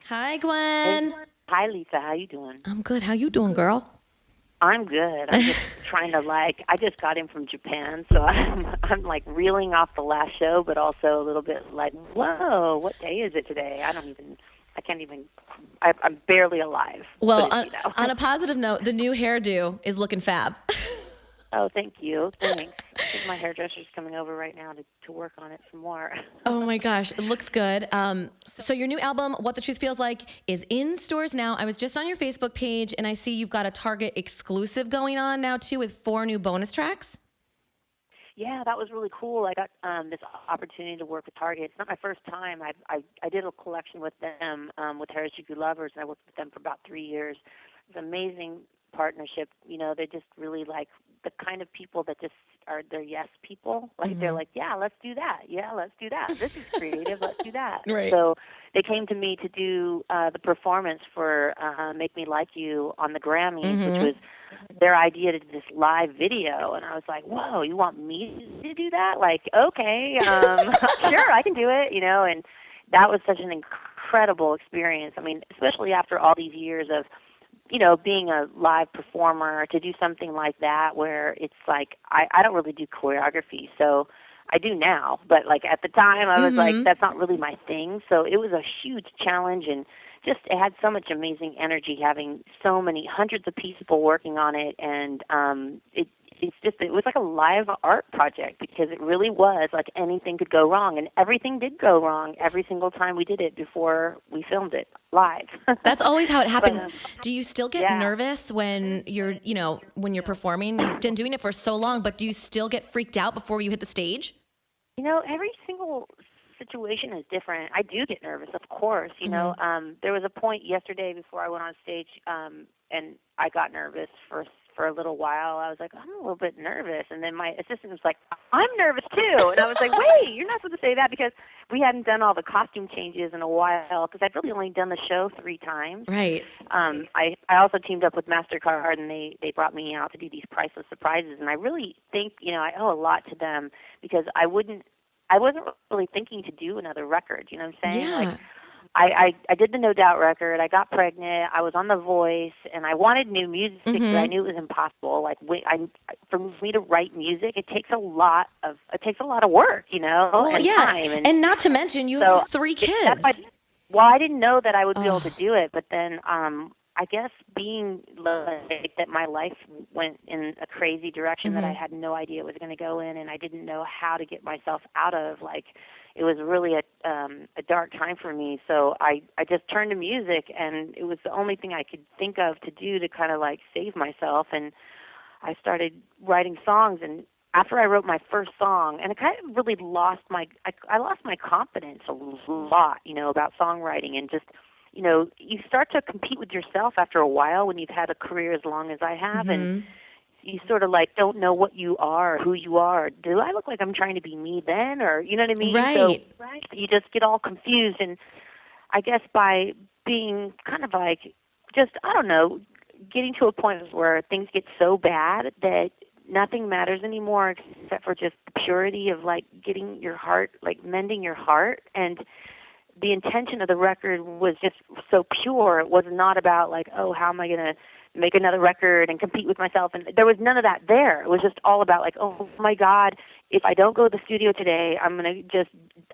Hi, Hey, Gwen. hi Lisa, how you doing? I'm good. How you doing, girl? I'm good. I'm just trying to I just got in from Japan, so I'm like reeling off the last show, but also a little bit like, whoa, what day is it today? I can't even, I'm barely alive. Put Well, it, you know. on a positive note, the new hairdo is looking fab. Oh, thank you. Thanks. I think my hairdresser's coming over right now to work on it some more. Oh my gosh, it looks good. So your new album, What the Truth Feels Like, is in stores now. I was just on your Facebook page, and I see you've got a Target exclusive going on now too, with 4 new bonus tracks. Yeah, that was really cool. I got this opportunity to work with Target. It's not my first time. I did a collection with them with Harajuku Lovers, and I worked with them for about 3 years. It's an amazing partnership. You know, they're just really like the kind of people that just are they're yes people. Like they're like, yeah, let's do that. Yeah, let's do that. This is creative. Let's do that. Right. So they came to me to do the performance for "Make Me Like You" on the Grammys, which was their idea to do this live video, and I was like, whoa, you want me to do that? Like, okay, sure, I can do it, you know. And that was such an incredible experience. I mean, especially after all these years of, you know, being a live performer, to do something like that where it's like I don't really do choreography, so I do now, but like at the time I was like that's not really my thing. So it was a huge challenge, and just it had so much amazing energy having so many hundreds of people working on it. And it was like a live art project because it really was like anything could go wrong, and everything did go wrong every single time we did it before we filmed it live. That's always how it but happens. Do you still get yeah. nervous when when you're performing? You've been doing it for so long, but do you still get freaked out before you hit the stage? You know, every single situation is different. I do get nervous, of course. You know, there was a point yesterday before I went on stage, and I got nervous for a little while. I was like, I'm a little bit nervous, and then my assistant was like, I'm nervous too, and I was like, wait, you're not supposed to say that because we hadn't done all the costume changes in a while because I'd really only done the show 3 times. Right. I also teamed up with Mastercard, and they brought me out to do these priceless surprises, and I really think, you know, I owe a lot to them because I wasn't really thinking to do another record. You know what I'm saying? Like Yeah. I did the No Doubt record. I got pregnant. I was on The Voice, and I wanted new music, but I knew it was impossible. Like for me to write music, it takes a lot of work, you know, Well, and yeah. time. And And not to mention, you so have three that's why. kids. Well, I didn't know that I would be able to Oh. do it, but then I guess being like that, my life went in a crazy direction that I had no idea it was going to go in, and I didn't know how to get myself out of. Like, it was really a dark time for me. So I just turned to music, and it was the only thing I could think of to do to kind of like save myself. And I started writing songs, and after I wrote my first song, and I kind of really I lost my confidence a lot, you know, about songwriting. And just, you know, you start to compete with yourself after a while when you've had a career as long as I have, and you sort of like don't know what you are, who you are. Do I look like I'm trying to be me then, or you know what I mean? So Right. you just get all confused, and I guess by being kind of like just I don't know, getting to a point where things get so bad that nothing matters anymore except for just the purity of like getting your heart, like mending your heart. And the intention of the record was just so pure. It was not about like, oh, how am I going to make another record and compete with myself? And there was none of that there. It was just all about like, oh my God, if I don't go to the studio today,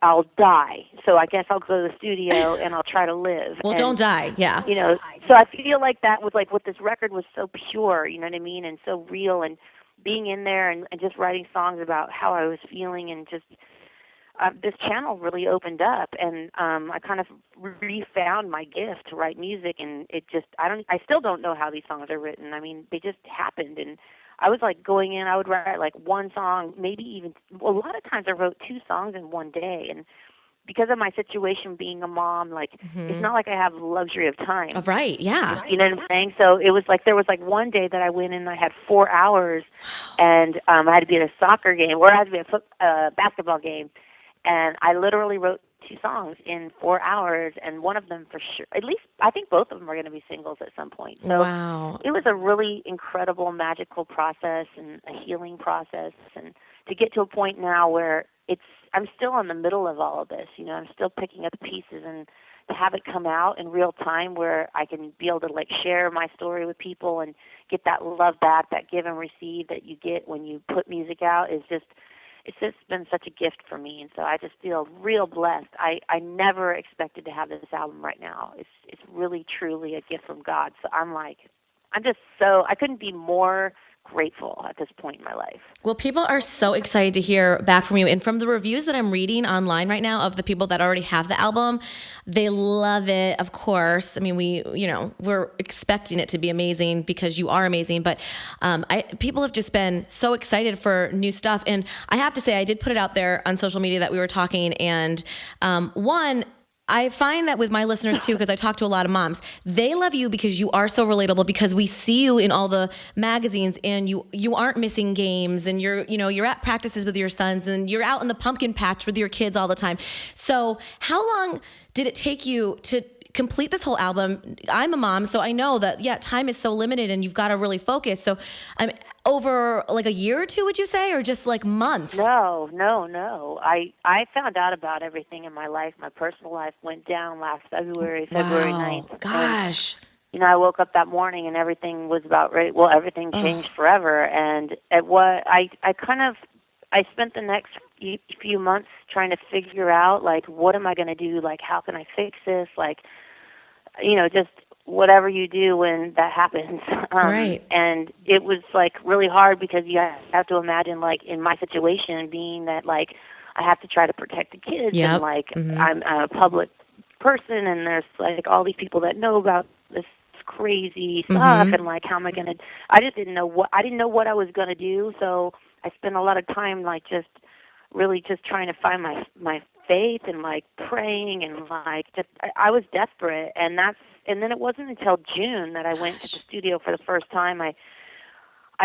I'll die. So I guess I'll go to the studio and I'll try to live. Well, don't And die. Yeah. you know, so I feel like that was like what this record was so pure, you know what I mean, and so real. And being in there and just writing songs about how I was feeling, and just this channel really opened up, and I kind of refound my gift to write music. And it just I still don't know how these songs are written. I mean, they just happened. And I was like going in, I would write like one song, maybe even a lot of times I wrote 2 songs in one day. And because of my situation being a mom, like it's not like I have the luxury of Oh, time. right. Yeah. You know what I'm saying? So it was like there was like one day that I went in and I had 4 hours, and I had to be at a soccer game, or I had to be at a basketball game, and I literally wrote 2 songs in 4 hours, and one of them for sure, at least I think both of them are going to be singles at some point. So Wow. it was a really incredible, magical process and a healing process, and to get to a point now where I'm still in the middle of all of this. You know, I'm still picking up the pieces and to have it come out in real time where I can be able to like share my story with people and get that love back, that give and receive that you get when you put music out is just, it's just been such a gift for me. And so I just feel real blessed. I never expected to have this album right now. It's really, truly a gift from God. So I'm just so, I couldn't be more grateful at this point in my life. Well, people are so excited to hear back from you. And from the reviews that I'm reading online right now of the people that already have the album, they love it, of course. I mean, we're expecting it to be amazing because you are amazing. But people have just been so excited for new stuff. And I have to say, I did put it out there on social media that we were talking. And I find that with my listeners too, because I talk to a lot of moms, they love you because you are so relatable, because we see you in all the magazines and you aren't missing games, and you're at practices with your sons, and you're out in the pumpkin patch with your kids all the time. So how long did it take you to complete this whole album? I'm a mom, so I know that, time is so limited and you've got to really focus. So over like a year or two, would you say, or just like months? No. I found out about everything in my life. My personal life went down last February 9th. Gosh. And, I woke up that morning and everything was about ready. Well, everything changed forever. And I spent the next few months trying to figure out, like, what am I going to do? Like, how can I fix this? Like, just whatever you do when that happens. Right. And it was, like, really hard because you have to imagine, like, in my situation being that, like, I have to try to protect the kids. Yep. And, like, I'm a public person, and there's, like, all these people that know about this crazy stuff. And, like, how am I going to – I didn't know what I was going to do. So I spent a lot of time, like, just really just trying to find my faith and, like, praying and, like, just I was desperate. And then it wasn't until June that I went to the studio for the first time. I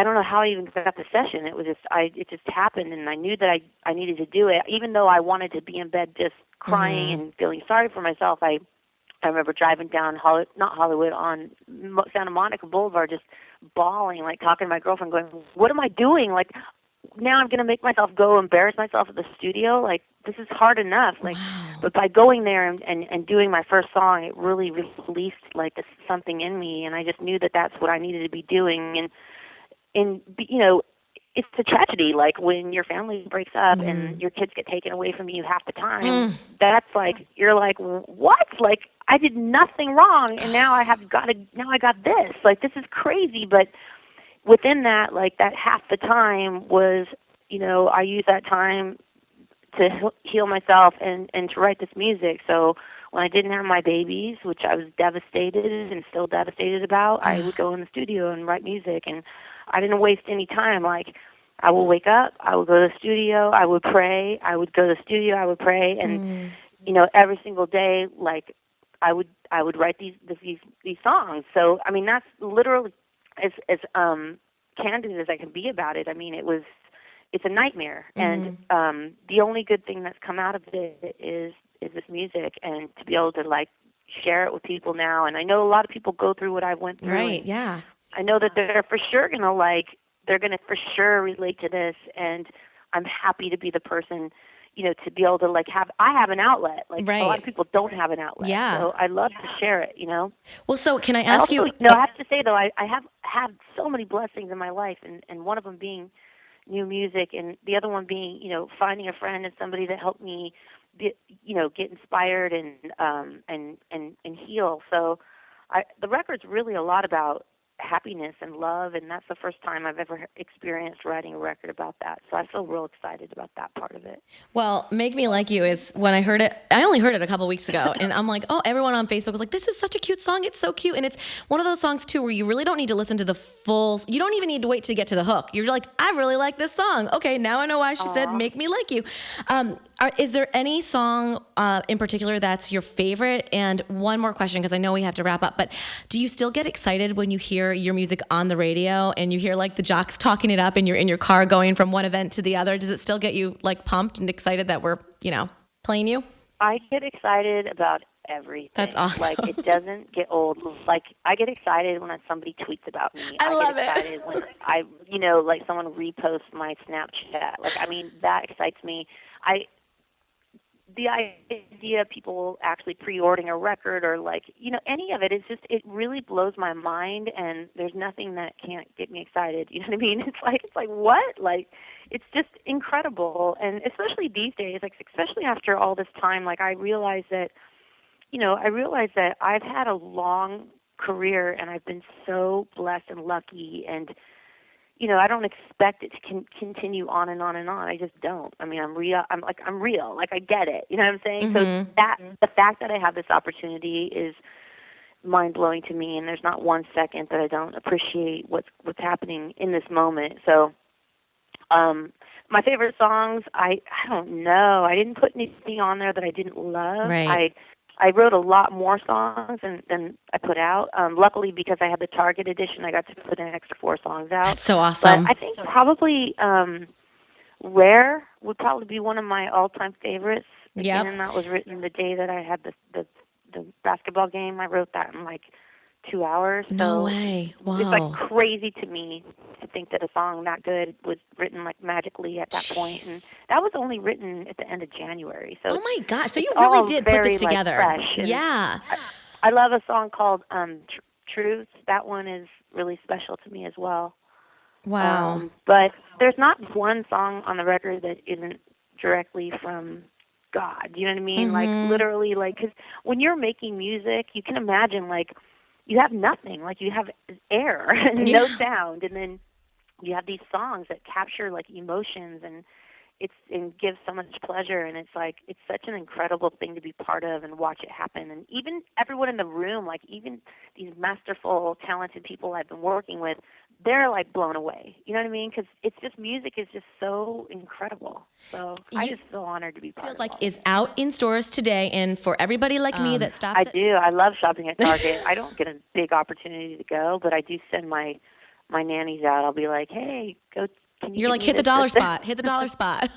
don't know how I even got the session. It was just it just happened, and I knew that I needed to do it, even though I wanted to be in bed just crying and feeling sorry for myself. I remember driving down not Hollywood, on Santa Monica Boulevard, just bawling, like talking to my girlfriend, going, "What am I doing? Like, now I'm going to make myself go embarrass myself at the studio. Like, this is hard enough." Like, but by going there and doing my first song, it really released like something in me, and I just knew that that's what I needed to be doing. And it's a tragedy, like when your family breaks up and your kids get taken away from you half the time. That's like, you're like, what? Like, I did nothing wrong, and now I got this. Like, this is crazy. But within that, like, that half the time was, I used that time to heal myself and to write this music. So when I didn't have my babies, which I was devastated and still devastated about, I would go in the studio and write music, and I didn't waste any time. Like, I would wake up, I would go to the studio, I would pray, I would go to the studio, I would pray, and every single day, like, I would write these songs. So I mean, that's literally as candid as I can be about it. I mean, it's a nightmare, and the only good thing that's come out of it is this music, and to be able to, like, share it with people now. And I know a lot of people go through what I went through. Right. Yeah. I know that they're for sure going to for sure relate to this, and I'm happy to be the person, to be able to, like, I have an outlet. Like, right. A lot of people don't have an outlet. Yeah. So I love to share it, Well, so can I ask you? I have to say, though, I have had so many blessings in my life, and one of them being new music, and the other one being, finding a friend and somebody that helped me get inspired and heal. So the record's really a lot about happiness and love, and that's the first time I've ever experienced writing a record about that. So I feel real excited about that part of it. Well, Make Me Like You is, when I heard it, I only heard it a couple weeks ago, and I'm like, everyone on Facebook was like, this is such a cute song. It's so cute. And it's one of those songs too, where you really don't need to listen to the full, you don't even need to wait to get to the hook. You're like, I really like this song. Okay, now I know why she said Make Me Like You. Is there any song in particular that's your favorite? And one more question, because I know we have to wrap up, but do you still get excited when you hear your music on the radio and you hear, like, the jocks talking it up and you're in your car going from one event to the other? Does it still get you, like, pumped and excited that we're, playing you? I get excited about everything. That's awesome. Like, it doesn't get old. Like, I get excited when somebody tweets about me. I love get excited when like someone reposts my Snapchat. Like, I mean, that excites me. the idea of people actually pre-ordering a record or like, any of it is just, it really blows my mind, and there's nothing that can't get me excited. You know what I mean? It's like what? Like, it's just incredible. And especially these days, like, especially after all this time, like, I realize that I've had a long career, and I've been so blessed and lucky, and I don't expect it to continue on and on and on. I just don't. I mean, I'm real. Like, I get it. You know what I'm saying? So that the fact that I have this opportunity is mind blowing to me, and there's not one second that I don't appreciate what's happening in this moment. So, my favorite songs, I don't know. I didn't put anything on there that I didn't love. Right. I wrote a lot more songs than I put out. Luckily, because I had the Target edition, I got to put an extra 4 songs out. That's so awesome. But I think probably Rare would probably be one of my all-time favorites. Yep. And that was written the day that I had the basketball game. I wrote that in like 2 hours. No so way. Wow. It's like crazy to me to think that a song that good was written like magically at that point. And that was only written at the end of January. So oh my gosh. So you it's really all did put very, this together. Like, fresh. And yeah. I love a song called Truth. That one is really special to me as well. Wow. But there's not one song on the record that isn't directly from God. You know what I mean? Like, literally, like, because when you're making music, you can imagine, like, you have nothing. Like, you have air and no sound, and then you have these songs that capture, like, emotions, and gives so much pleasure, and it's like, it's such an incredible thing to be part of and watch it happen. And even everyone in the room, like, even these masterful, talented people I've been working with, they're like blown away. You know what I mean? Because it's just, music is just so incredible. So I just feel honored to be part of it. Feels like is out in stores today, and for everybody like me that stops. I do. I love shopping at Target. I don't get a big opportunity to go, but I do send my nannies out. I'll be like, hey, go. You're like, hit the dollar spot. Hit the dollar spot.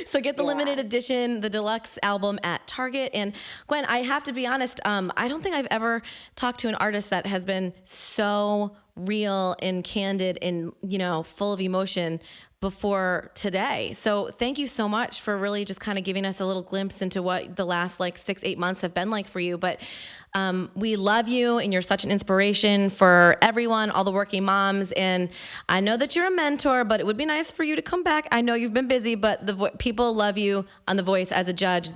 So get the limited edition, the deluxe album at Target. And Gwen, I have to be honest, I don't think I've ever talked to an artist that has been so real and candid and, full of emotion before today. So thank you so much for really just kind of giving us a little glimpse into what the last 6-8 months have been like for you. But we love you, and you're such an inspiration for everyone, all the working moms. And I know that you're a mentor, but it would be nice for you to come back. I know you've been busy, but people love you on The Voice as a judge.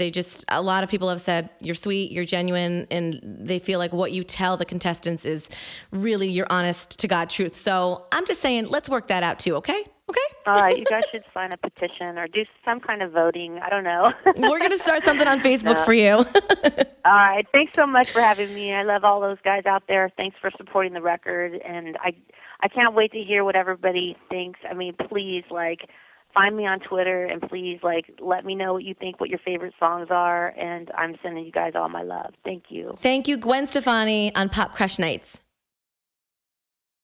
A lot of people have said you're sweet, you're genuine, and they feel like what you tell the contestants is really your honest to God truth. So I'm just saying, let's work that out too, okay? Okay. All right, you guys should sign a petition or do some kind of voting. I don't know. We're going to start something on Facebook for you. All right. Thanks so much for having me. I love all those guys out there. Thanks for supporting the record. And I can't wait to hear what everybody thinks. I mean, please, find me on Twitter, and please, let me know what you think, what your favorite songs are. And I'm sending you guys all my love. Thank you. Thank you, Gwen Stefani on PopCrush Nights.